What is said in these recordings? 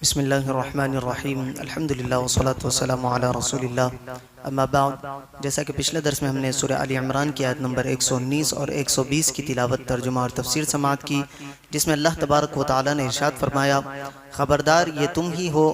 بسم اللہ الرحمن الرحیم الحمدللہ والصلاة والسلام علی رسول اللہ اما بعد، جیسا کہ پچھلے درس میں ہم نے سورہ آل عمران کی آیت نمبر 119 اور 120 کی تلاوت، ترجمہ اور تفسیر سماعت کی، جس میں اللہ تبارک و تعالی نے ارشاد فرمایا، خبردار یہ تم ہی ہو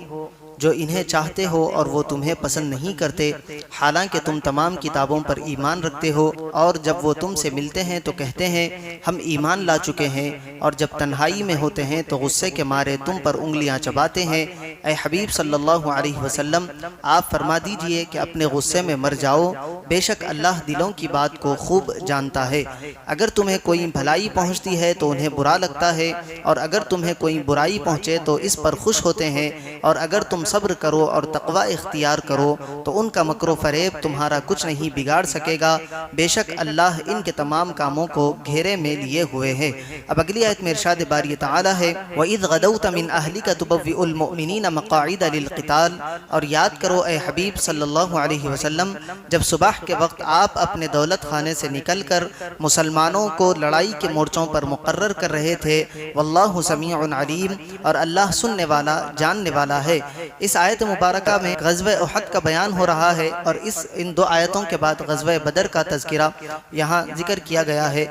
جو انہیں چاہتے ہو اور وہ تمہیں پسند نہیں کرتے، حالانکہ تم تمام کتابوں پر ایمان رکھتے ہو، اور جب وہ تم سے ملتے ہیں تو کہتے ہیں ہم ایمان لا چکے ہیں، اور جب تنہائی میں ہوتے ہیں تو غصے کے مارے تم پر انگلیاں چباتے ہیں۔ اے حبیب صلی اللہ علیہ وسلم، آپ فرما دیجئے کہ اپنے غصے میں مر جاؤ، بے شک اللہ دلوں کی بات کو خوب جانتا ہے۔ اگر تمہیں کوئی بھلائی پہنچتی ہے تو انہیں برا لگتا ہے، اور اگر تمہیں کوئی برائی پہنچے تو اس پر خوش ہوتے ہیں، اور اگر تم صبر کرو اور تقوی اختیار کرو تو ان کا مکر و فریب تمہارا کچھ نہیں بگاڑ سکے گا، بے شک اللہ ان کے تمام کاموں کو گھیرے میں لیے ہوئے ہے۔ اب اگلی آیت میں ارشاد باری تعالی ہے، وَإِذْ غَدَوْتَ مِنْ أَهْلِكَ تُبَوِّئُ الْمُؤْمِنِينَ مَقَاعِدَ لِلْقِتَالِ، اور یاد کرو اے حبیب صلی اللہ علیہ وسلم، جب صبح کے وقت آپ اپنے دولت خانے سے نکل کر مسلمانوں کو لڑائی کے مورچوں پر مقرر کر رہے تھے، واللہ سمیع علیم، اور اللہ سننے والا جاننے والا ہے۔ اس آیت مبارکہ میں غزوہ احد کا بیان ہو رہا ہے، اور ان دو آیتوں کے بعد غزوہ بدر کا تذکرہ یہاں ذکر کیا گیا ہے۔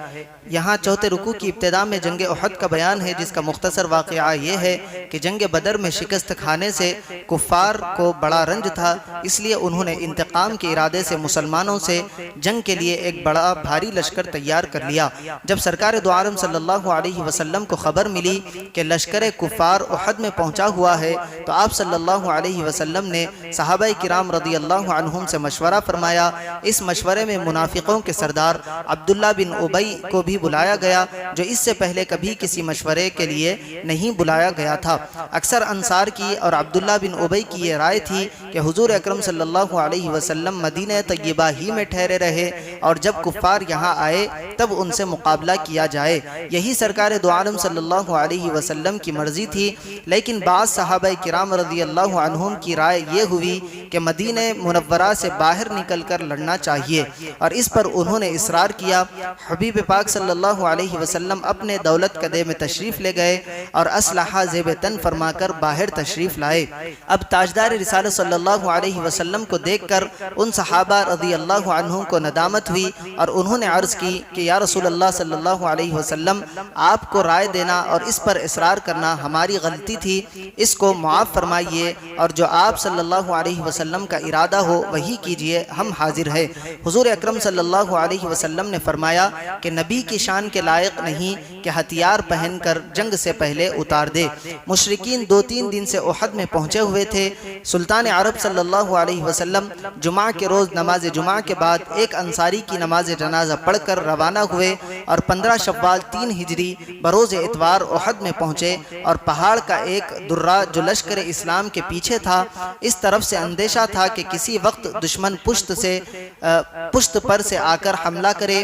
یہاں چوتھے رکوع کی ابتدا میں جنگ احد کا بیان ہے، جس کا مختصر واقعہ یہ ہے کہ جنگ بدر میں شکست کھانے سے کفار کو بڑا رنج تھا، اس لیے انہوں نے انتقام کے ارادے سے مسلمانوں سے جنگ کے لیے ایک بڑا بھاری لشکر تیار کر لیا۔ جب سرکار دو عالم صلی اللہ علیہ وسلم کو خبر ملی کہ لشکر کفار احد میں پہنچا ہوا ہے، تو آپ صلی اللہ علیہ وسلم نے صحابہ کرام رضی اللہ عنہم سے مشورہ فرمایا۔ اس مشورے میں منافقوں کے سردار عبداللہ بن ابی کو بھی بلایا گیا، جو اس سے پہلے کبھی کسی مشورے کے لیے نہیں بلایا گیا تھا۔ اکثر انصار کی اور عبداللہ بن ابی کی یہ رائے تھی کہ حضور اکرم صلی اللہ علیہ وسلم مدینہ طیبہ ہی میں ٹھہرے رہے، اور جب کفار یہاں آئے تب ان سے مقابلہ کیا جائے۔ یہی سرکار دو عالم صلی اللہ علیہ وسلم کی مرضی تھی، لیکن بعض صحابہ کرام رضی اللہ عنہم کی رائے یہ ہوئی کہ مدینہ منورہ سے باہر نکل کر لڑنا چاہیے، اور اس پر انہوں نے اصرار کیا۔ حبیب پاک صلی اللہ علیہ وسلم اپنے دولت کدے میں تشریف لے گئے اور اسلحہ زیب تن فرما کر باہر تشریف لائے۔ اب تاجدار رسالت صلی اللہ علیہ وسلم کو دیکھ کر ان صحابہ رضی اللہ عنہم کو ندامت ہوئی، اور انہوں نے عرض کی کہ یا رسول اللہ صلی اللہ علیہ وسلم، آپ کو رائے دینا اور اس پر اصرار کرنا ہماری غلطی تھی، اس کو معاف فرمائیے، اور جو آپ صلی اللہ علیہ وسلم کا ارادہ ہو وہی کیجئے، ہم حاضر ہیں۔ حضور اکرم صلی اللہ علیہ وسلم نے فرمایا کہ نبی کی شان کے لائق نہیں کہ ہتھیار پہن کر جنگ سے پہلے اتار دے۔ مشرکین 2-3 دن سے احد میں پہنچے ہوئے تھے۔ سلطان عرب صلی اللہ علیہ وسلم جمعہ کے روز نماز جمعہ کے بعد ایک انصاری کی نماز جنازہ پڑھ کر روانہ ہوئے، اور 15 شوال 3 ہجری بروز اتوار احد میں پہنچے، اور پہاڑ کا ایک درہ جو لشکر اسلام کے پیچھے تھا، اس طرف سے اندیشہ تھا کہ کسی وقت دشمن پشت پر سے آ کر حملہ کرے،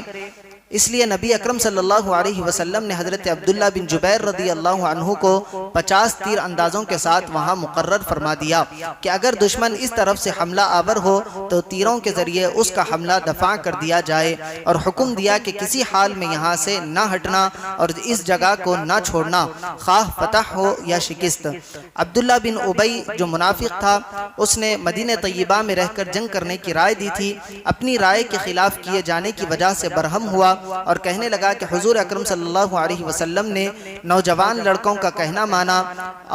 اس لیے نبی اکرم صلی اللہ علیہ وسلم نے حضرت عبداللہ بن جبیر رضی اللہ عنہ کو 50 تیر اندازوں کے ساتھ وہاں مقرر فرما دیا کہ اگر دشمن اس طرف سے حملہ آور ہو تو تیروں کے ذریعے اس کا حملہ دفاع کر دیا جائے، اور حکم دیا کہ کسی حال میں یہاں سے نہ ہٹنا اور اس جگہ کو نہ چھوڑنا، خواہ فتح ہو یا شکست۔ عبداللہ بن ابی جو منافق تھا، اس نے مدینہ طیبہ میں رہ کر جنگ کرنے کی رائے دی تھی، اپنی رائے کے خلاف کیے جانے کی وجہ سے برہم ہوا اور کہنے لگا کہ حضور اکرم صلی اللہ علیہ وسلم نے نوجوان لڑکوں کا کہنا مانا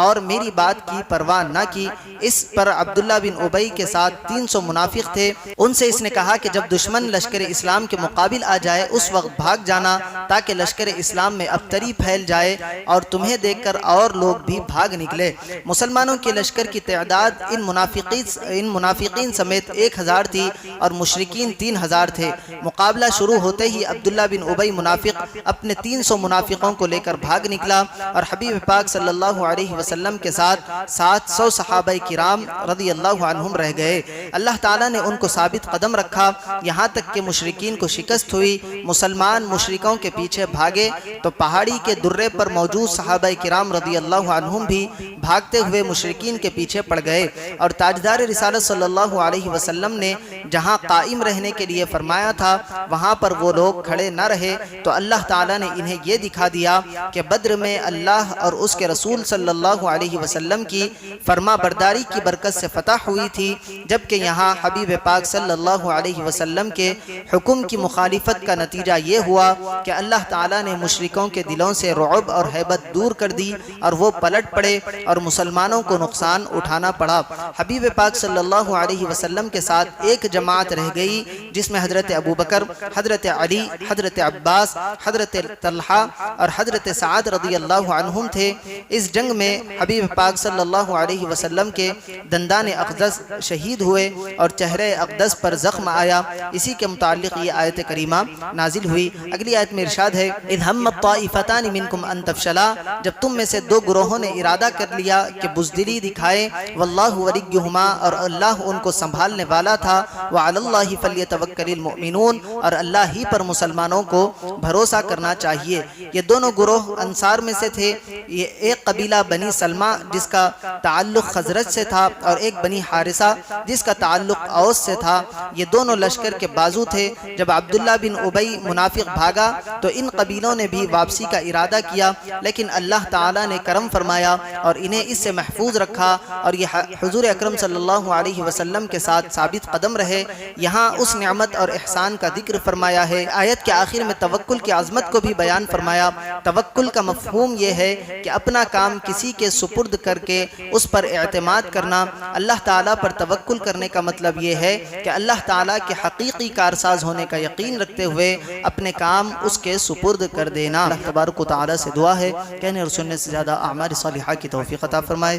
اور میری بات کی پرواہ نہ کی۔ اس پر عبداللہ بن ابی کے ساتھ 300 منافق تھے، ان سے اس نے کہا کہ جب دشمن لشکر اسلام کے مقابل آ جائے اس وقت بھاگ جانا، تاکہ لشکر اسلام میں ابتری پھیل جائے اور تمہیں دیکھ کر اور لوگ بھی بھاگ نکلے۔ مسلمانوں کے لشکر کی تعداد ان منافقین سمیت 1000 تھی، اور مشرکین 3000 تھے۔ مقابلہ شروع ہوتے ہی عبداللہ بن ابی منافق اپنے 300 منافقوں کو لے کر بھاگ نکلا، اور حبیب پاک صلی اللہ علیہ وسلم کے ساتھ 700 صحابہ کرام رضی اللہ عنہم رہ گئے۔ اللہ تعالیٰ نے ان کو ثابت قدم رکھا، یہاں تک کہ مشرکین کو شکست ہوئی۔ مسلمان مشرکوں کے پیچھے بھاگے تو پہاڑی کے درے پر موجود صحابہ کرام رضی اللہ عنہم بھی بھاگتے ہوئے مشرکین کے پیچھے پڑ گئے، اور تاجدار رسالت صلی اللہ علیہ وسلم نے جہاں قائم رہنے کے لیے فرمایا تھا وہاں پر وہ لوگ کھڑے کھڑے نہ رہے تو اللہ تعالیٰ نے انہیں یہ دکھا دیا کہ بدر میں اللہ اور اس کے رسول صلی اللہ علیہ وسلم کی فرما برداری کی برکت سے فتح ہوئی تھی، جبکہ یہاں حبیب پاک صلی اللہ علیہ وسلم کے حکم کی مخالفت کا نتیجہ یہ ہوا کہ اللہ تعالیٰ نے مشرکوں کے دلوں سے رعب اور ہیبت دور کر دی اور وہ پلٹ پڑے اور مسلمانوں کو نقصان اٹھانا پڑا۔ حبیب پاک صلی اللہ علیہ وسلم کے ساتھ ایک جماعت رہ گئی جس میں حضرت ابوبکر، حضرت علی، حضرت عباس، حضرت طلحہ اور حضرت سعد رضی اللہ عنہم تھے۔ اس جنگ میں حبیب پاک صلی اللہ علیہ وسلم کے دندان اقدس شہید ہوئے اور چہرے اقدس پر زخم آیا۔ اسی کے متعلق یہ آیت کریمہ نازل ہوئی۔ اگلی آیت میں ارشاد ہے اذ ہم الطائفتان منکم ان تفشلا، جب تم میں سے دو گروہوں نے ارادہ کر لیا کہ بزدلی دکھائے، واللہ ولیہما، اور اللہ ان کو سنبھالنے والا تھا، وعلی اللہ فلیتوکل المؤمنون، اور اللہ ہی پر مسلمانوں کو بھروسہ کرنا چاہیے۔ یہ دونوں گروہ انصار میں سے تھے، یہ ایک قبیلہ بنی سلمہ جس کا تعلق خزرج سے تھا اور ایک بنی حارثہ جس کا تعلق اوس سے تھا۔ یہ دونوں لشکر کے بازو تھے۔ جب عبداللہ بن ابی منافق بھاگا تو ان قبیلوں نے بھی واپسی کا ارادہ کیا، لیکن اللہ تعالیٰ نے کرم فرمایا اور انہیں اس سے محفوظ رکھا اور یہ حضور اکرم صلی اللہ علیہ وسلم کے ساتھ ثابت قدم رہے۔ یہاں اس نعمت اور احسان کا ذکر فرمایا ہے۔ آیت کے آخر میں توکل کی عظمت کو بھی بیان فرمایا۔ توکل کا مفہوم یہ ہے کہ اپنا کام کسی کے سپرد کر کے اس پر اعتماد کرنا۔ اللہ تعالیٰ پر توکل کرنے کا مطلب یہ ہے کہ اللہ تعالیٰ کے حقیقی کارساز ہونے کا یقین رکھتے ہوئے اپنے کام اس کے سپرد کر دینا۔ اللہ تبارک و تعالیٰ سے دعا ہے کہنے اور سننے سے زیادہ اعمال صالحہ کی توفیق عطا فرمائے۔